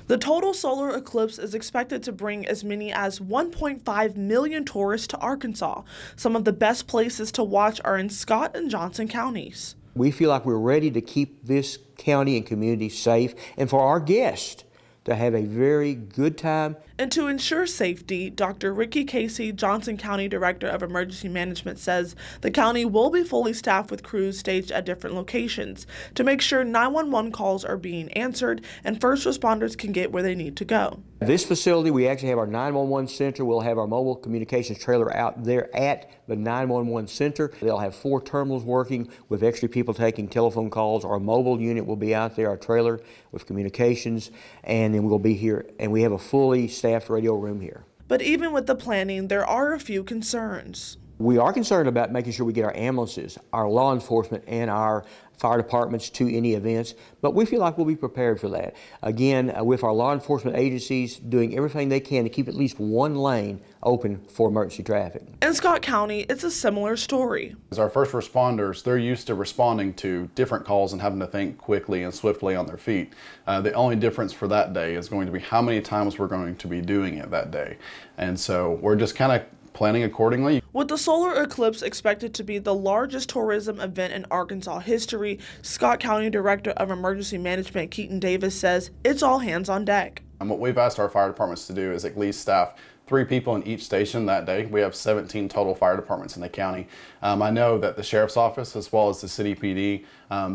The total solar eclipse is expected to bring as many as 1.5 million tourists to Arkansas. Some of the best places to watch are in Scott and Johnson counties. We feel like we're ready to keep this county and community safe and for our guests to have a very good time. And to ensure safety, Dr. Rickey Casey, Johnson County Director of Emergency Management, says the county will be fully staffed with crews staged at different locations to make sure 911 calls are being answered and first responders can get where they need to go. This facility, we actually have our 911 center. We'll have our mobile communications trailer out there at the 911 center. They'll have 4 terminals working with extra people taking telephone calls. Our mobile unit will be out there, our trailer with communications, and then we'll be here, and we have a fully staffed radio room here. But even with the planning, there are a few concerns. We are concerned about making sure we get our ambulances, our law enforcement, and our fire departments to any events, but we feel like we'll be prepared for that. Again, with our law enforcement agencies doing everything they can to keep at least one lane open for emergency traffic. In Scott County, it's a similar story. As our first responders, they're used to responding to different calls and having to think quickly and swiftly on their feet. The only difference for that day is going to be how many times we're going to be doing it that day. And so we're just kind of planning accordingly. With the solar eclipse expected to be the largest tourism event in Arkansas history, Scott County Director of Emergency Management Keaton Davis says it's all hands on deck. And what we've asked our fire departments to do is at least staff 3 people in each station that day. We have 17 total fire departments in the county. I know that the sheriff's office as well as the city PD,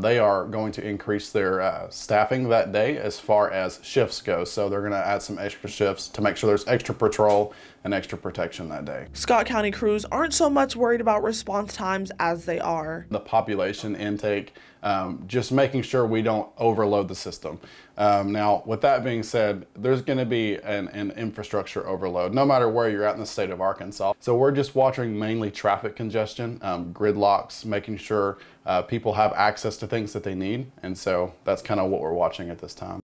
they are going to increase their staffing that day as far as shifts go. So they're going to add some extra shifts to make sure there's extra patrol and extra protection that day. Scott County crews aren't so much worried about response times as they are the population intake, just making sure we don't overload the system. Now, with that being said, there's going to be an infrastructure overload, no matter where you're at in the state of Arkansas. So we're just watching mainly traffic congestion, gridlocks, making sure people have access to things that they need. And so that's kind of what we're watching at this time.